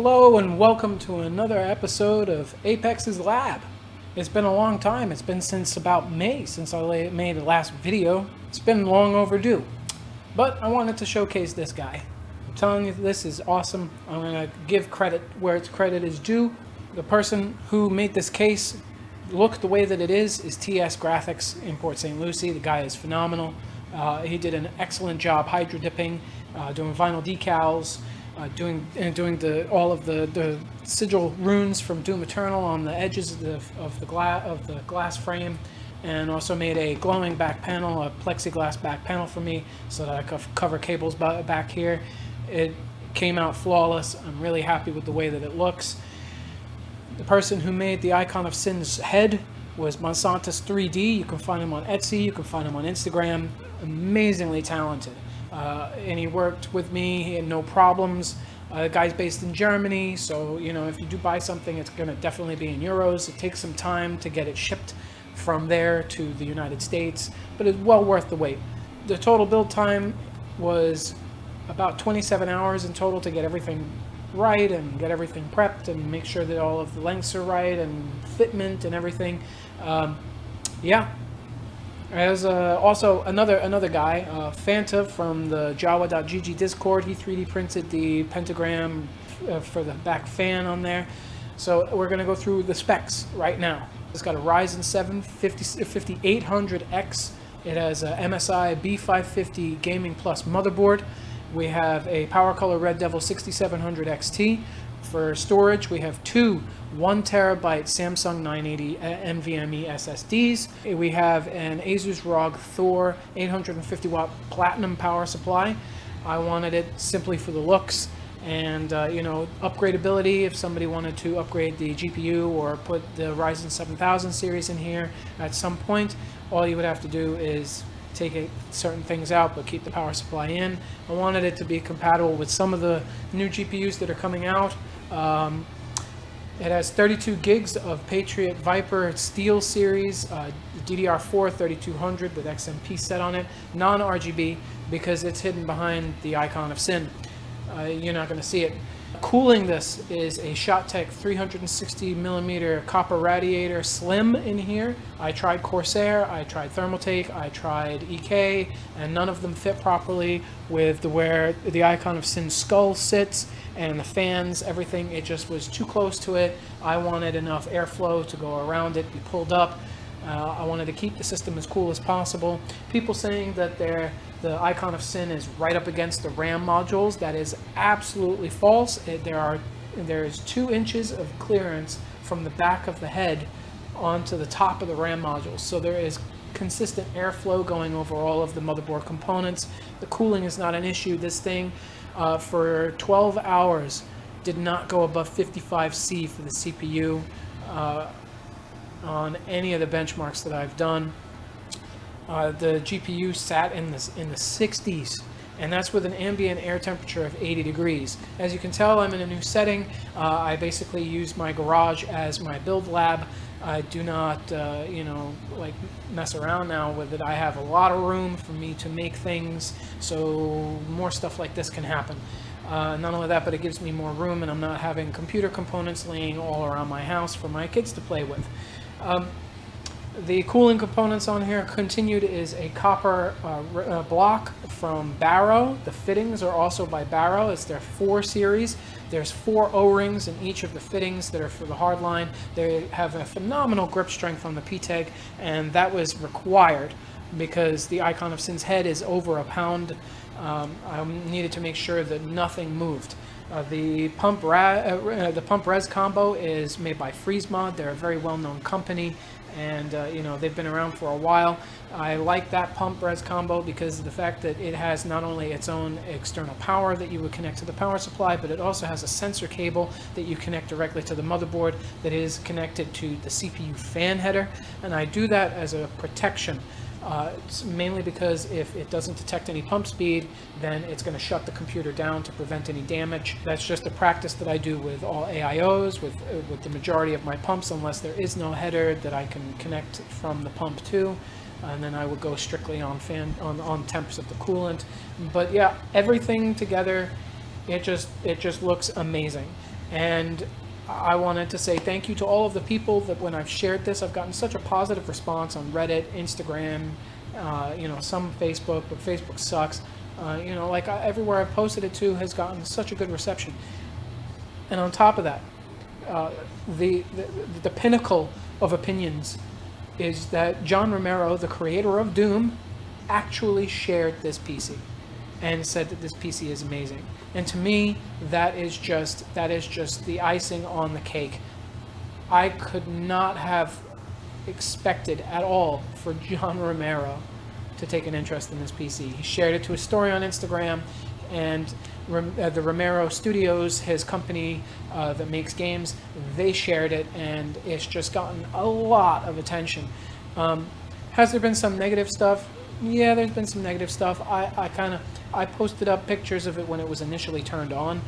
Hello and welcome to another episode of Apex's Lab. It's been a long time. It's been since about May since I made the last video. It's been long overdue. But I wanted to showcase this guy. I'm telling you, this is awesome. I'm going to give credit where its credit is due. The person who made this case look the way that it is TS Graphics in Port St. Lucie. The guy is phenomenal. He did an excellent job hydro dipping, doing vinyl decals, doing all of the sigil runes from Doom Eternal on the edges of the glass frame, and also made a glowing back panel, a plexiglass back panel for me, so that I could cover cables back here. It came out flawless. I'm really happy with the way that it looks. The person who made the Icon of Sin's head was Monsantus 3D. You can find him on Etsy. You can find him on Instagram. Amazingly talented. And he worked with me. He had no problems. The guy's based in Germany, so if you do buy something, it's going to definitely be in euros. It takes some time to get it shipped from there to the United States, but it's well worth the wait. The total build time was about 27 hours in total to get everything right and get everything prepped and make sure that all of the lengths are right and fitment and everything. Yeah. There's also another guy, Fanta from the Jawa.gg Discord. He 3D printed the pentagram for the back fan on there. So we're going to go through the specs right now. It's got a Ryzen 7 5800X. It has a MSI B550 Gaming Plus motherboard. We have a PowerColor Red Devil 6700 XT. For storage, we have two 1 terabyte Samsung 980 NVMe SSDs. We have an Asus ROG Thor 850 watt platinum power supply. I wanted it simply for the looks and upgradability. If somebody wanted to upgrade the GPU or put the Ryzen 7000 series in here at some point, all you would have to do is take certain things out but keep the power supply in. I wanted it to be compatible with some of the new GPUs that are coming out. It has 32 gigs of Patriot Viper Steel series, DDR4 3200 with XMP set on it, non-RGB because it's hidden behind the Icon of Sin. You're not going to see it. Cooling this is a ShotTech 360mm copper radiator slim in here. I tried Corsair, I tried Thermaltake, I tried EK, and none of them fit properly with where the Icon of Sin skull sits and the fans, everything. It just was too close to it. I wanted enough airflow to go around it, be pulled up. I wanted to keep the system as cool as possible. People saying that the Icon of Sin is right up against the RAM modules. That is absolutely false. There is 2 inches of clearance from the back of the head onto the top of the RAM modules. So there is consistent airflow going over all of the motherboard components. The cooling is not an issue. This thing, for 12 hours, did not go above 55C for the CPU on any of the benchmarks that I've done. The GPU sat in the 60s, and that's with an ambient air temperature of 80 degrees. As you can tell, I'm in a new setting. I basically use my garage as my build lab. I do not, mess around now with it. I have a lot of room for me to make things, so more stuff like this can happen. Not only that, but it gives me more room, and I'm not having computer components laying all around my house for my kids to play with. The cooling components on here continued is a copper block from Barrow. The fittings are also by Barrow. It's their 4 series. There's 4 O-rings in each of the fittings that are for the hardline. They have a phenomenal grip strength on the PTEG, and that was required because the Icon of Sin's head is over a pound. I needed to make sure that nothing moved. The pump res combo is made by FreezeMod. They're a very well-known company, and they've been around for a while. I like that pump res combo because of the fact that it has not only its own external power that you would connect to the power supply, but it also has a sensor cable that you connect directly to the motherboard that is connected to the CPU fan header, and I do that as a protection. It's mainly because if it doesn't detect any pump speed, then it's going to shut the computer down to prevent any damage. That's just a practice that I do with all AIOs, with the majority of my pumps, unless there is no header that I can connect from the pump to. And then I would go strictly on temps of the coolant. But yeah, everything together, it just looks amazing. And I wanted to say thank you to all of the people that when I've shared this, I've gotten such a positive response on Reddit, Instagram, some Facebook, but Facebook sucks. Everywhere I've posted it to has gotten such a good reception. And on top of that, the pinnacle of opinions is that John Romero, the creator of Doom, actually shared this PC and said that this PC is amazing. And to me, that is just the icing on the cake. I could not have expected at all for John Romero to take an interest in this PC. He shared it to his story on Instagram, and the Romero Studios, his company that makes games, they shared it, and it's just gotten a lot of attention. Has there been some negative stuff? Yeah, there's been some negative stuff. I posted up pictures of it when it was initially turned on,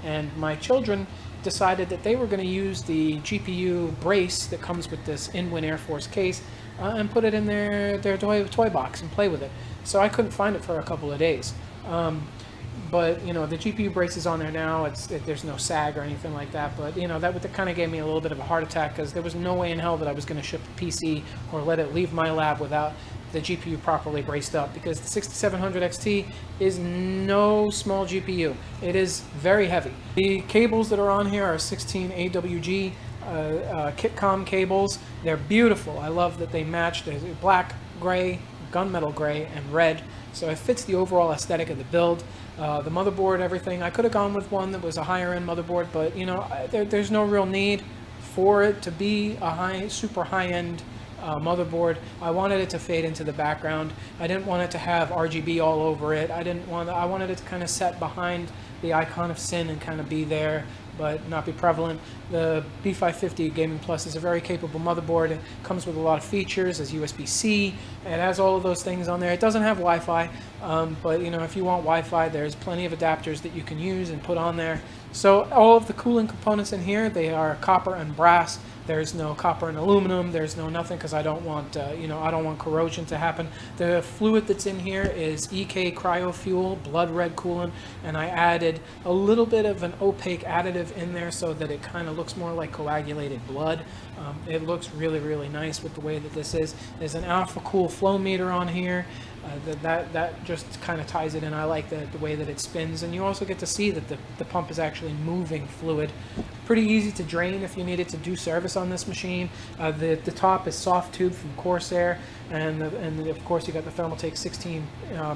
and my children decided that they were going to use the GPU brace that comes with this InWin Air Force case and put it in their toy box and play with it. So I couldn't find it for a couple of days. But the GPU brace is on there now. There's no sag or anything like that. But that kind of gave me a little bit of a heart attack, because there was no way in hell that I was going to ship a PC or let it leave my lab without the GPU properly braced up, because the 6700 XT is no small GPU. It is very heavy. The cables that are on here are 16 AWG Kitcom cables. They're beautiful. I love that they match. There's black, gray, gunmetal gray, and red. So it fits the overall aesthetic of the build. The motherboard, everything. I could have gone with one that was a higher end motherboard, but there's no real need for it to be a super high end motherboard. I wanted it to fade into the background. I didn't want it to have RGB all over it. I wanted it to kind of set behind the icon of Sin and kind of be there, but not be prevalent. The B550 Gaming Plus is a very capable motherboard. It comes with a lot of features, as USB-C. It has all of those things on there. It doesn't have Wi-Fi, but if you want Wi-Fi, there's plenty of adapters that you can use and put on there. So all of the cooling components in here, they are copper and brass. There's no copper and aluminum. There's no nothing, because I don't want I don't want corrosion to happen. The fluid that's in here is EK Cryofuel blood red coolant, and I added a little bit of an opaque additive in there so that it kind of looks more like coagulated blood. It looks really, really nice with the way that this is. There's an alpha cool flow meter on here. That just kind of ties it in. I like the way that it spins, and you also get to see that the pump is actually moving fluid. Pretty easy to drain if you needed to do service on this machine. The top is soft tube from Corsair, and of course you got the Thermaltake 16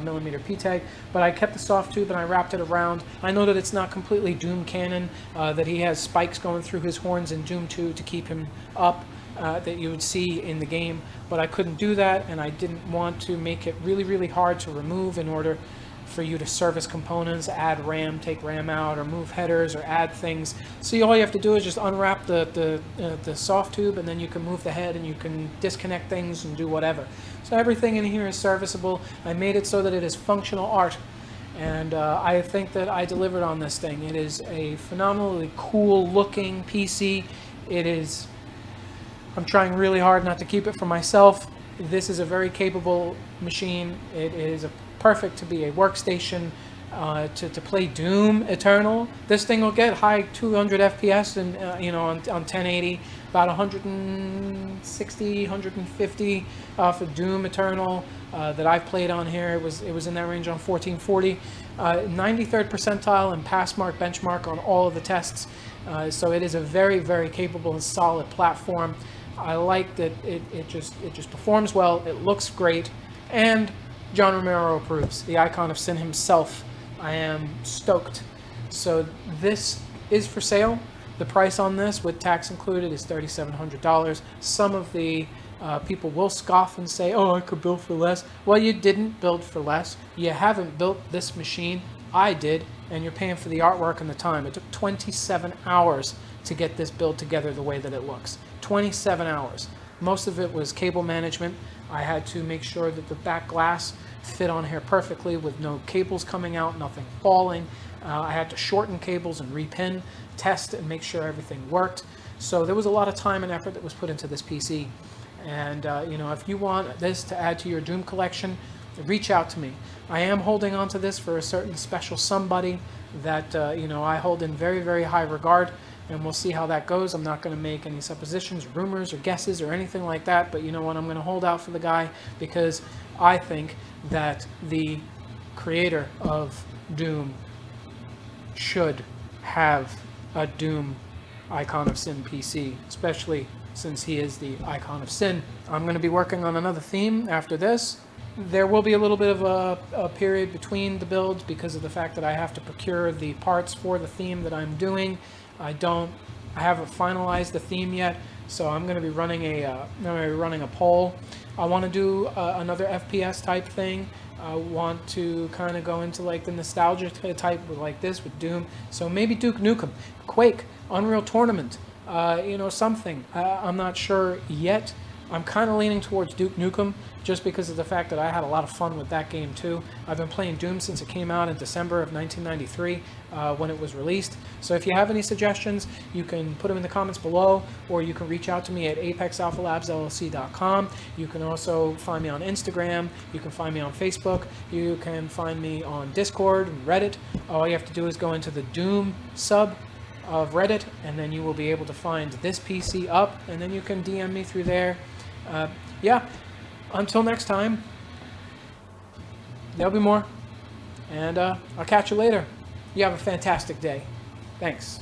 millimeter P-Tag, but I kept the soft tube and I wrapped it around. I know that it's not completely Doom canon, that he has spikes going through his horns in Doom 2 to keep him up, that you would see in the game, but I couldn't do that, and I didn't want to make it really, really hard to remove in order for you to service components, add RAM, take RAM out, or move headers, or add things. So all you have to do is just unwrap the soft tube, and then you can move the head, and you can disconnect things and do whatever. So everything in here is serviceable. I made it so that it is functional art, and I think that I delivered on this thing. It is a phenomenally cool looking PC. I'm trying really hard not to keep it for myself. This is a very capable machine. It is perfect to be a workstation, to play Doom Eternal. This thing will get high 200 FPS and on 1080, about 160, 150 for Doom Eternal that I've played on here. It was in that range on 1440. 93rd percentile and pass mark benchmark on all of the tests. So it is a very, very capable and solid platform. I like that it just performs well. It looks great, and John Romero approves. The icon of Sin himself. I am stoked. So this is for sale. The price on this, with tax included, is $3,700. Some of the people will scoff and say, "Oh, I could build for less." Well, you didn't build for less. You haven't built this machine. I did, and you're paying for the artwork and the time. It took 27 hours to get this build together the way that it looks. 27 hours. Most of it was cable management. I had to make sure that the back glass fit on here perfectly with no cables coming out, nothing falling. I had to shorten cables and repin, test and make sure everything worked. So there was a lot of time and effort that was put into this PC. And if you want this to add to your Doom collection, reach out to me. I am holding on to this for a certain special somebody. that I hold in very, very high regard, and we'll see how that goes. I'm not going to make any suppositions, rumors, or guesses, or anything like that, but you know what? I'm going to hold out for the guy because I think that the creator of Doom should have a Doom Icon of Sin PC, especially since he is the Icon of Sin. I'm going to be working on another theme after this. There will be a little bit of a period between the builds because of the fact that I have to procure the parts for the theme that I'm doing. I haven't finalized the theme yet, so I'm going to be running a poll. I want to do another FPS type thing. I want to kind of go into like the nostalgia type with like this with Doom. So maybe Duke Nukem, Quake, Unreal Tournament, something. I'm not sure yet. I'm kind of leaning towards Duke Nukem just because of the fact that I had a lot of fun with that game too. I've been playing Doom since it came out in December of 1993 when it was released. So if you have any suggestions, you can put them in the comments below, or you can reach out to me at apexalphalabsllc.com. You can also find me on Instagram. You can find me on Facebook. You can find me on Discord and Reddit. All you have to do is go into the Doom sub of Reddit, and then you will be able to find this PC up, and then you can DM me through there. Yeah, until next time, there'll be more, and I'll catch you later. You have a fantastic day. Thanks.